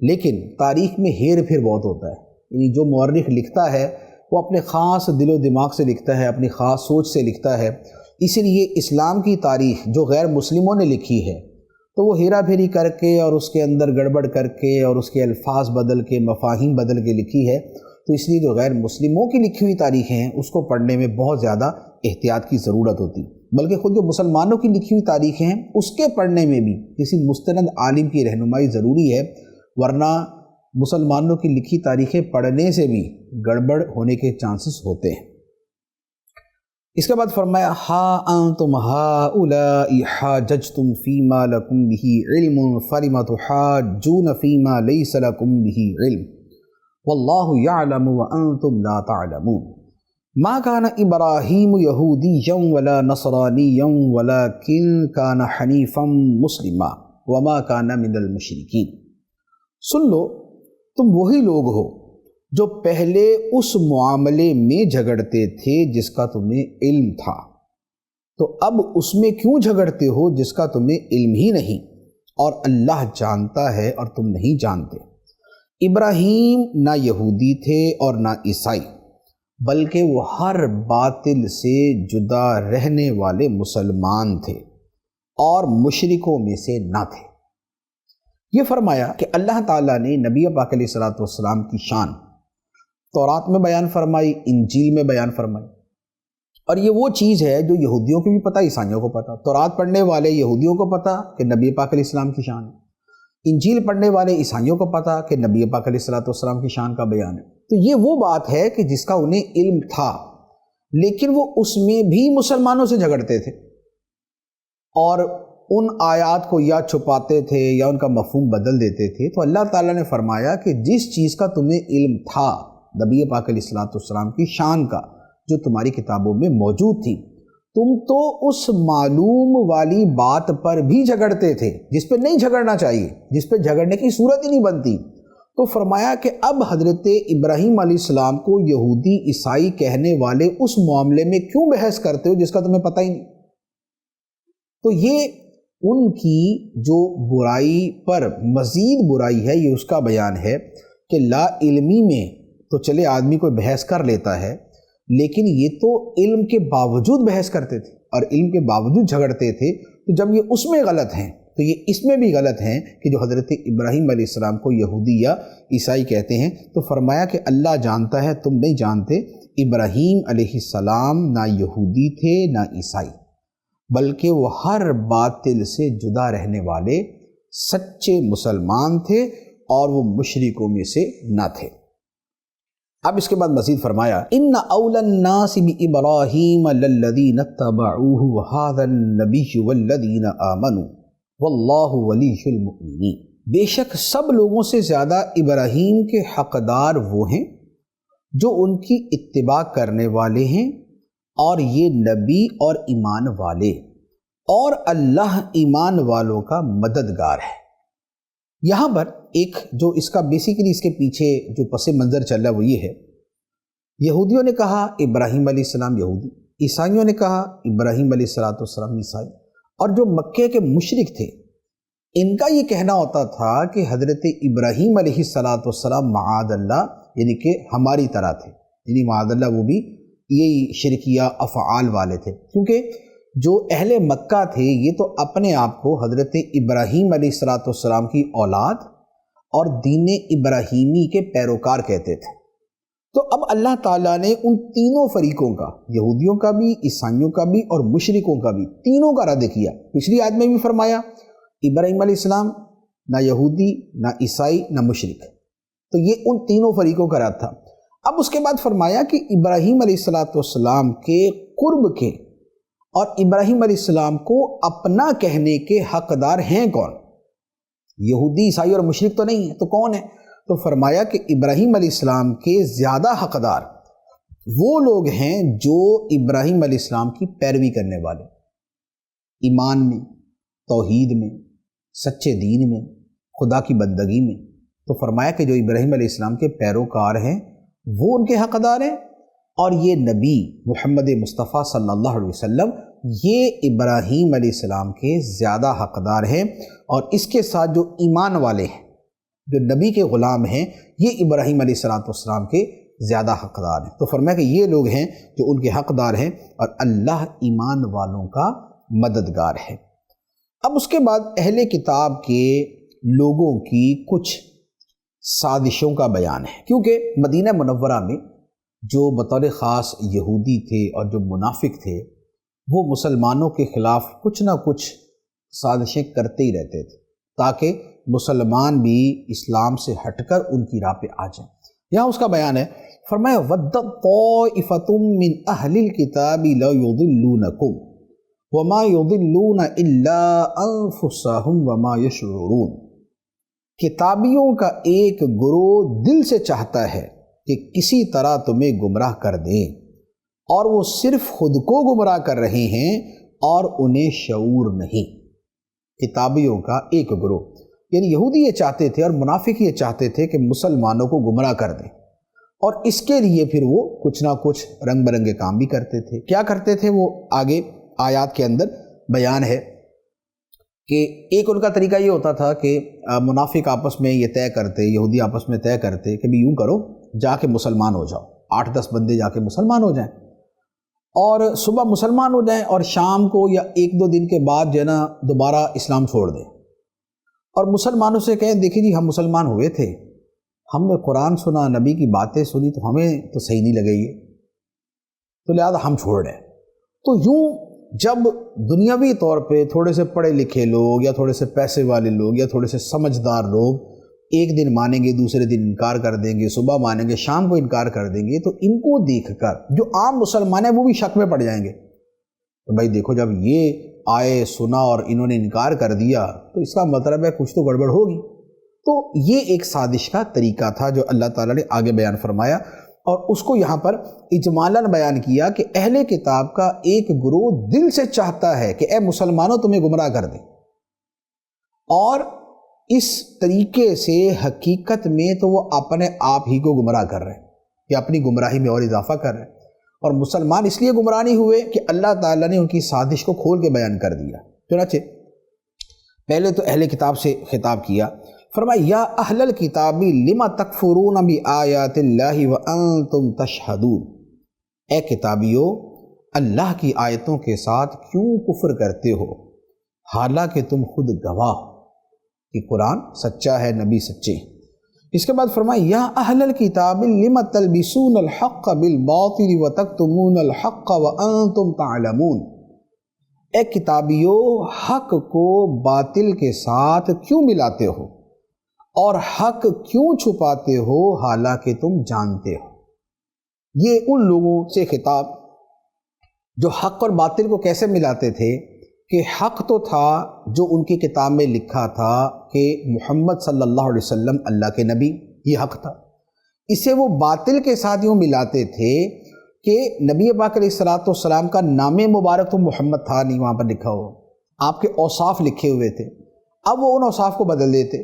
لیکن تاریخ میں ہیر پھیر بہت ہوتا ہے. یعنی جو مورخ لکھتا ہے وہ اپنے خاص دل و دماغ سے لکھتا ہے، اپنی خاص سوچ سے لکھتا ہے. اسی لیے اسلام کی تاریخ جو غیر مسلموں نے لکھی ہے تو وہ ہیرا پھیری کر کے اور اس کے اندر گڑبڑ کر کے اور اس کے الفاظ بدل کے مفاہیم بدل کے لکھی ہے. تو اس لیے جو غیر مسلموں کی لکھی ہوئی تاریخیں ہیں اس کو پڑھنے میں بہت زیادہ احتیاط کی ضرورت ہوتی، بلکہ خود جو مسلمانوں کی لکھی ہوئی تاریخیں ہیں اس کے پڑھنے میں بھی کسی مستند عالم کی رہنمائی ضروری ہے، ورنہ مسلمانوں کی لکھی تاریخیں پڑھنے سے بھی گڑبڑ ہونے کے چانسز ہوتے ہیں. اس کے بعد فرمایا ہا انتم ہؤلاء حاججتم فیما لکم بہ علم فلم تحاجون فیما لیس لکم بہ علم واللہ یعلم وانتم لا تعلمون. ما کان ابراہیم یہودیا ولا نصرانیا ولکن کان حنیفا مسلما وما کان من المشرکین. سن لو، تم وہی لوگ ہو جو پہلے اس معاملے میں جھگڑتے تھے جس کا تمہیں علم تھا، تو اب اس میں کیوں جھگڑتے ہو جس کا تمہیں علم ہی نہیں، اور اللہ جانتا ہے اور تم نہیں جانتے. ابراہیم نہ یہودی تھے اور نہ عیسائی، بلکہ وہ ہر باطل سے جدا رہنے والے مسلمان تھے اور مشرکوں میں سے نہ تھے. یہ فرمایا کہ اللہ تعالیٰ نے نبی پاک علیہ السلام کی شان تورات میں بیان فرمائی، انجیل میں بیان فرمائی، اور یہ وہ چیز ہے جو یہودیوں کو بھی پتہ، عیسائیوں کو پتہ. تورات پڑھنے والے یہودیوں کو پتہ کہ نبی پاک علیہ السلام کی شان ہے، انجیل پڑھنے والے عیسائیوں کو پتہ کہ نبی پاک علیہ السلام کی شان کا بیان ہے. تو یہ وہ بات ہے کہ جس کا انہیں علم تھا، لیکن وہ اس میں بھی مسلمانوں سے جھگڑتے تھے اور ان آیات کو یا چھپاتے تھے یا ان کا مفہوم بدل دیتے تھے. تو اللہ تعالیٰ نے فرمایا کہ جس چیز کا تمہیں علم تھا نبی پاک علیہ السلام کی شان کا، جو تمہاری کتابوں میں موجود تھی، تم تو اس معلوم والی بات پر بھی جھگڑتے تھے جس پہ نہیں جھگڑنا چاہیے، جس پہ جھگڑنے کی صورت ہی نہیں بنتی. تو فرمایا کہ اب حضرت ابراہیم علیہ السلام کو یہودی عیسائی کہنے والے اس معاملے میں کیوں بحث کرتے ہو جس کا تمہیں پتہ ہی نہیں. تو یہ ان کی جو برائی پر مزید برائی ہے، یہ اس کا بیان ہے کہ لا علمی میں تو چلے آدمی کوئی بحث کر لیتا ہے، لیکن یہ تو علم کے باوجود بحث کرتے تھے اور علم کے باوجود جھگڑتے تھے. تو جب یہ اس میں غلط ہیں تو یہ اس میں بھی غلط ہیں کہ جو حضرت ابراہیم علیہ السلام کو یہودی یا عیسائی کہتے ہیں، تو فرمایا کہ اللہ جانتا ہے، تم نہیں جانتے۔ ابراہیم علیہ السلام نہ یہودی تھے نہ عیسائی، بلکہ وہ ہر باطل سے جدا رہنے والے سچے مسلمان تھے، اور وہ مشرکوں میں سے نہ تھے۔ اب اس کے بعد مزید فرمایا ان اولی الناس بابراہیم للذین اتبعوہ وہذا النبی والذین آمنوا واللہ ولی المؤمنین، بے شک سب لوگوں سے زیادہ ابراہیم کے حقدار وہ ہیں جو ان کی اتباع کرنے والے ہیں، اور یہ نبی اور ایمان والے، اور اللہ ایمان والوں کا مددگار ہے۔ یہاں پر ایک جو اس کا بیسیکلی اس کے پیچھے جو پس منظر چل رہا ہے وہ یہ ہے، یہودیوں نے کہا ابراہیم علیہ السلام یہودی، عیسائیوں نے کہا ابراہیم علیہ السلام عیسائی، اور جو مکے کے مشرک تھے ان کا یہ کہنا ہوتا تھا کہ حضرت ابراہیم علیہ السلام معاذ اللہ یعنی کہ ہماری طرح تھے، یعنی معاذ اللہ وہ بھی یہی شرکیہ افعال والے تھے، کیونکہ جو اہل مکہ تھے یہ تو اپنے آپ کو حضرت ابراہیم علیہ السلام کی اولاد اور دین ابراہیمی کے پیروکار کہتے تھے۔ تو اب اللہ تعالیٰ نے ان تینوں فریقوں کا، یہودیوں کا بھی، عیسائیوں کا بھی اور مشرکوں کا بھی، تینوں کا رد کیا۔ پچھلی آیت میں بھی فرمایا ابراہیم علیہ السلام نہ یہودی نہ عیسائی نہ مشرک، تو یہ ان تینوں فریقوں کا رد تھا۔ اب اس کے بعد فرمایا کہ ابراہیم علیہ السلام کے قرب کے اور ابراہیم علیہ السلام کو اپنا کہنے کے حقدار ہیں کون؟ یہودی عیسائی اور مشرک تو نہیں ہیں، تو کون ہے؟ تو فرمایا کہ ابراہیم علیہ السلام کے زیادہ حقدار وہ لوگ ہیں جو ابراہیم علیہ السلام کی پیروی کرنے والے، ایمان میں، توحید میں، سچے دین میں، خدا کی بندگی میں۔ تو فرمایا کہ جو ابراہیم علیہ السلام کے پیروکار ہیں وہ ان کے حقدار ہیں، اور یہ نبی محمد مصطفیٰ صلی اللہ علیہ وسلم یہ ابراہیم علیہ السلام کے زیادہ حقدار ہیں، اور اس کے ساتھ جو ایمان والے ہیں، جو نبی کے غلام ہیں، یہ ابراہیم علیہ السلام کے زیادہ حقدار ہیں۔ تو فرمایا کہ یہ لوگ ہیں جو ان کے حقدار ہیں، اور اللہ ایمان والوں کا مددگار ہے۔ اب اس کے بعد اہل کتاب کے لوگوں کی کچھ سازشوں کا بیان ہے، کیونکہ مدینہ منورہ میں جو بطور خاص یہودی تھے اور جو منافق تھے وہ مسلمانوں کے خلاف کچھ نہ کچھ سازشیں کرتے ہی رہتے تھے تاکہ مسلمان بھی اسلام سے ہٹ کر ان کی راہ پہ آ جائیں۔ یہاں اس کا بیان ہے، فرمایا وَدَّتْ طَائِفَةٌ مِّنْ أَهْلِ الْكِتَابِ لَا يُضِلُّونَكُمْ وَمَا يُضِلُّونَ إِلَّا أَنفُسَهُمْ وَمَا يَشْعُرُونَ، کتابیوں کا ایک گروہ دل سے چاہتا ہے کہ کسی طرح تمہیں گمراہ کر دیں، اور وہ صرف خود کو گمراہ کر رہے ہیں اور انہیں شعور نہیں۔ کتابیوں کا ایک گروہ، یعنی یہودی یہ چاہتے تھے اور منافق یہ چاہتے تھے کہ مسلمانوں کو گمراہ کر دیں، اور اس کے لیے پھر وہ کچھ نہ کچھ رنگ برنگے کام بھی کرتے تھے۔ کیا کرتے تھے وہ آگے آیات کے اندر بیان ہے کہ ایک ان کا طریقہ یہ ہوتا تھا کہ منافق آپس میں یہ طے کرتے، یہودی آپس میں طے کرتے کہ بھی یوں کرو، جا کے مسلمان ہو جاؤ، 8-10 بندے جا کے مسلمان ہو جائیں، اور صبح مسلمان ہو جائیں اور شام کو یا 1-2 دن کے بعد جو ہے نا دوبارہ اسلام چھوڑ دیں، اور مسلمانوں سے کہیں دیکھیں جی ہم مسلمان ہوئے تھے، ہم نے قرآن سنا، نبی کی باتیں سنی، تو ہمیں تو صحیح نہیں لگے یہ، تو لہذا ہم چھوڑ رہے ہیں۔ تو یوں جب دنیاوی طور پہ تھوڑے سے پڑھے لکھے لوگ یا تھوڑے سے پیسے والے لوگ یا تھوڑے سے سمجھدار لوگ ایک دن مانیں گے، دوسرے دن انکار کر دیں گے، صبح مانیں گے، شام کو انکار کر دیں گے، تو ان کو دیکھ کر جو عام مسلمان ہیں وہ بھی شک میں پڑ جائیں گے، تو بھائی دیکھو جب یہ آئے سنا اور انہوں نے انکار کر دیا تو اس کا مطلب ہے کچھ تو گڑبڑ ہوگی۔ تو یہ ایک سازش کا طریقہ تھا جو اللہ تعالیٰ نے آگے بیان فرمایا، اور اس کو یہاں پر اجمالاً بیان کیا کہ اہل کتاب کا ایک گروہ دل سے چاہتا ہے کہ اے مسلمانوں تمہیں گمراہ کر دیں، اور اس طریقے سے حقیقت میں تو وہ اپنے آپ ہی کو گمراہ کر رہے ہیں یا اپنی گمراہی میں اور اضافہ کر رہے ہیں، اور مسلمان اس لیے گمراہ نہیں ہوئے کہ اللہ تعالیٰ نے ان کی سازش کو کھول کے بیان کر دیا۔ چنانچہ پہلے تو اہل کتاب سے خطاب کیا، فرمایا یا اہل الکتاب لما تکفرون بآیات اللہ وانتم تشہدون، اے کتابیو اللہ کی آیتوں کے ساتھ کیوں کفر کرتے ہو حالانکہ تم خود گواہ ہو کہ قرآن سچا ہے، نبی سچے ہیں۔ اس کے بعد فرمایا یا اہل الکتاب لم تلبسون الحق بالباطل وتکتمون الحق وانتم تعلمون، اے کتابیو حق کو باطل کے ساتھ کیوں ملاتے ہو اور حق کیوں چھپاتے ہو حالانکہ تم جانتے ہو۔ یہ ان لوگوں سے خطاب جو حق اور باطل کو کیسے ملاتے تھے کہ حق تو تھا جو ان کی کتاب میں لکھا تھا کہ محمد صلی اللہ علیہ وسلم اللہ کے نبی، یہ حق تھا، اسے وہ باطل کے ساتھ یوں ملاتے تھے کہ نبی پاک علیہ السلام کا نام مبارک تو محمد تھا نہیں وہاں پر لکھا ہوا، آپ کے اوصاف لکھے ہوئے تھے، اب وہ ان اوصاف کو بدل دیتے،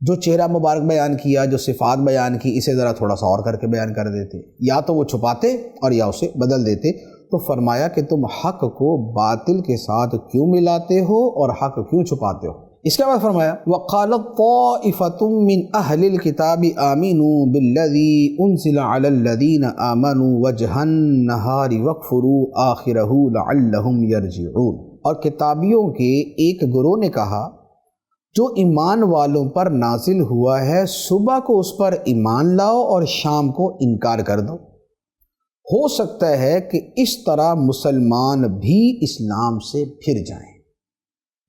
جو چہرہ مبارک بیان کیا، جو صفات بیان کی، اسے ذرا تھوڑا سا اور کر کے بیان کر دیتے، یا تو وہ چھپاتے اور یا اسے بدل دیتے۔ تو فرمایا کہ تم حق کو باطل کے ساتھ کیوں ملاتے ہو اور حق کیوں چھپاتے ہو۔ اس کے بعد فرمایا وَقَالَتْ طَائِفَةٌ مِّنْ أَهْلِ الْكِتَابِ آمِنُوا بِالَّذِي أُنزِلَ عَلَى الَّذِينَ آمَنُوا وَجْهَ النَّهَارِ وَاكْفُرُوا آخِرَهُ لَعَلَّهُمْ يَرْجِعُونَ، اور کتابیوں کے ایک گروہ نے کہا جو ایمان والوں پر نازل ہوا ہے صبح کو اس پر ایمان لاؤ اور شام کو انکار کر دو، ہو سکتا ہے کہ اس طرح مسلمان بھی اسلام سے پھر جائیں۔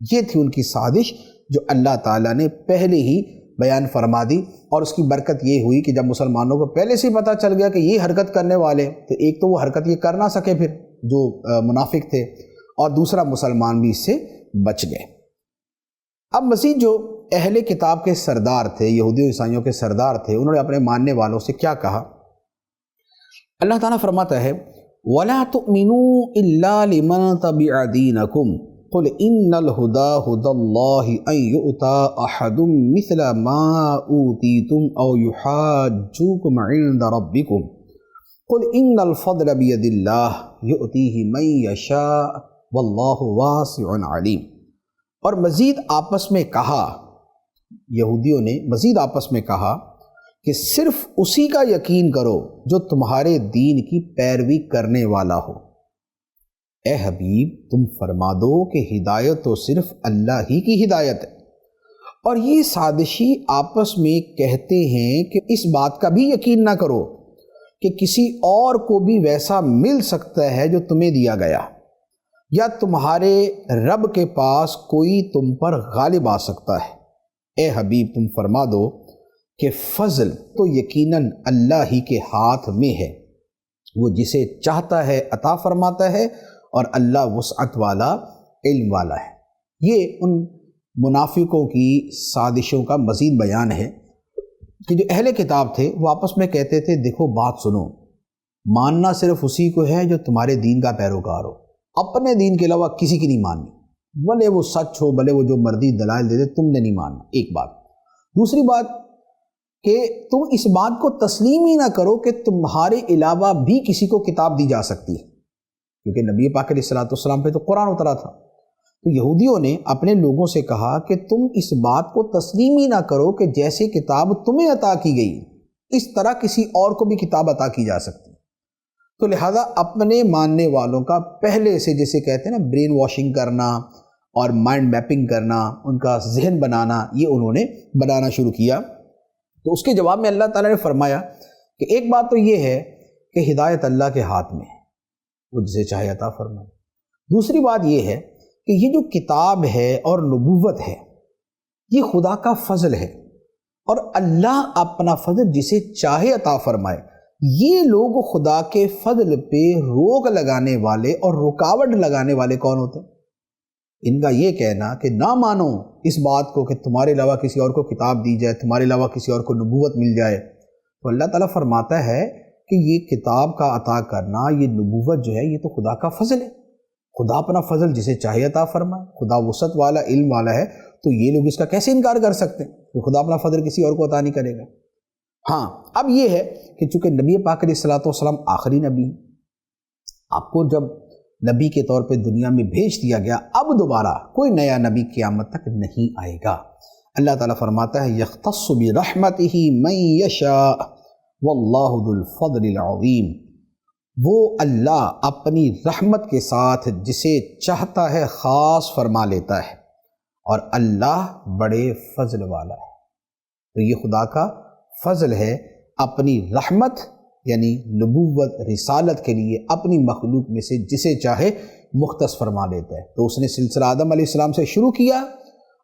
یہ تھی ان کی سازش جو اللہ تعالیٰ نے پہلے ہی بیان فرما دی، اور اس کی برکت یہ ہوئی کہ جب مسلمانوں کو پہلے سے پتہ چل گیا کہ یہ حرکت کرنے والے، تو ایک تو وہ حرکت یہ کر نہ سکے پھر جو منافق تھے، اور دوسرا مسلمان بھی اس سے بچ گئے۔ اب مزید جو اہل کتاب کے سردار تھے، یہودیوں عیسائیوں کے سردار تھے، انہوں نے اپنے ماننے والوں سے کیا کہا؟ اللہ تعالیٰ فرماتا ہے وَلَا تُؤْمِنُوا إِلَّا لِمَنْ تَبِعَ دِينَكُمْ قُلْ إِنَّ الْهُدَى هُدَى اللَّهِ أَنْ يُؤْتَى أَحَدٌ مِثْلَ مَا أُوتِيتُمْ أَوْ يُحَاجُّوكُمْ عِنْدَ رَبِّكُمْ قُلْ إِنَّ الْفَضْلَ بِيَدِ اللَّهِ يُؤْتِيهِ مَنْ يَشَاءُ وَاللَّهُ وَاسِعٌ عَلِيمٌ۔ اور مزید آپس میں کہا، یہودیوں نے مزید آپس میں کہا کہ صرف اسی کا یقین کرو جو تمہارے دین کی پیروی کرنے والا ہو۔ اے حبیب تم فرما دو کہ ہدایت تو صرف اللہ ہی کی ہدایت ہے، اور یہ سازشی آپس میں کہتے ہیں کہ اس بات کا بھی یقین نہ کرو کہ کسی اور کو بھی ویسا مل سکتا ہے جو تمہیں دیا گیا، یا تمہارے رب کے پاس کوئی تم پر غالب آ سکتا ہے۔ اے حبیب تم فرما دو کہ فضل تو یقیناً اللہ ہی کے ہاتھ میں ہے، وہ جسے چاہتا ہے عطا فرماتا ہے، اور اللہ وسعت والا، علم والا ہے۔ یہ ان منافقوں کی سازشوں کا مزید بیان ہے کہ جو اہل کتاب تھے وہ آپس میں کہتے تھے دیکھو بات سنو، ماننا صرف اسی کو ہے جو تمہارے دین کا پیروکار ہو، اپنے دین کے علاوہ کسی کی نہیں ماننی، بھلے وہ سچ ہو، بھلے وہ جو مرضی دلائل دے دے، تم نے نہیں ماننا۔ ایک بات۔ دوسری بات کہ تم اس بات کو تسلیم ہی نہ کرو کہ تمہارے علاوہ بھی کسی کو کتاب دی جا سکتی ہے، کیونکہ نبی پاک علیہ السلام پہ تو قرآن اترا تھا۔ تو یہودیوں نے اپنے لوگوں سے کہا کہ تم اس بات کو تسلیم ہی نہ کرو کہ جیسے کتاب تمہیں عطا کی گئی اس طرح کسی اور کو بھی کتاب عطا کی جا سکتی۔ تو لہذا اپنے ماننے والوں کا پہلے سے جسے کہتے ہیں نا برین واشنگ کرنا اور مائنڈ میپنگ کرنا، ان کا ذہن بنانا، یہ انہوں نے بنانا شروع کیا۔ تو اس کے جواب میں اللہ تعالیٰ نے فرمایا کہ ایک بات تو یہ ہے کہ ہدایت اللہ کے ہاتھ میں ہے، وہ جسے چاہے عطا فرمائے۔ دوسری بات یہ ہے کہ یہ جو کتاب ہے اور نبوت ہے یہ خدا کا فضل ہے، اور اللہ اپنا فضل جسے چاہے عطا فرمائے۔ یہ لوگ خدا کے فضل پہ روک لگانے والے اور رکاوٹ لگانے والے کون ہوتے ہیں؟ ان کا یہ کہنا کہ نہ مانو اس بات کو کہ تمہارے علاوہ کسی اور کو کتاب دی جائے، تمہارے علاوہ کسی اور کو نبوت مل جائے۔ تو اللہ تعالیٰ فرماتا ہے کہ یہ کتاب کا عطا کرنا، یہ نبوت جو ہے یہ تو خدا کا فضل ہے، خدا اپنا فضل جسے چاہے عطا فرمائے، خدا وسعت والا، علم والا ہے، تو یہ لوگ اس کا کیسے انکار کر سکتے ہیں کہ خدا اپنا فضل کسی اور کو عطا نہیں کرے گا۔ ہاں اب یہ ہے کہ چونکہ نبی پاک علیہ السلام آخری نبی، آپ کو جب نبی کے طور پہ دنیا میں بھیج دیا گیا، اب دوبارہ کوئی نیا نبی قیامت تک نہیں آئے گا۔ اللہ تعالیٰ فرماتا ہے یختص برحمتہ من یشاء واللہ ذو الفضل العظیم، وہ اللہ اپنی رحمت کے ساتھ جسے چاہتا ہے خاص فرما لیتا ہے، اور اللہ بڑے فضل والا ہے۔ تو یہ خدا کا فضل ہے، اپنی رحمت یعنی نبوت رسالت کے لیے اپنی مخلوق میں سے جسے چاہے مختص فرما لیتا ہے۔ تو اس نے سلسلہ آدم علیہ السلام سے شروع کیا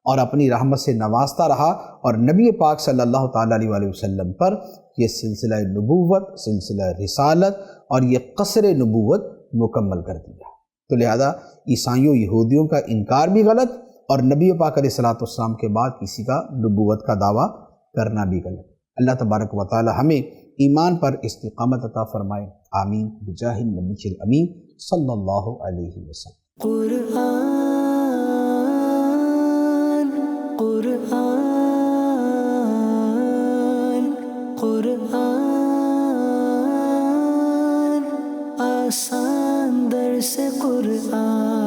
اور اپنی رحمت سے نوازتا رہا، اور نبی پاک صلی اللہ تعالیٰ علیہ وآلہ وسلم پر یہ سلسلہ نبوت، سلسلہ رسالت اور یہ قصر نبوت مکمل کر دیا۔ تو لہذا عیسائیوں یہودیوں کا انکار بھی غلط، اور نبی پاک علیہ السلام کے بعد کسی کا نبوت کا دعویٰ کرنا بھی غلط۔ اللہ تبارک و تعالی ہمیں ایمان پر استقامت عطا فرمائے، آمین بجاہ النبی الامین صلی اللہ علیہ وسلم۔ قرآن قرآن قرآن آسان درس قرآن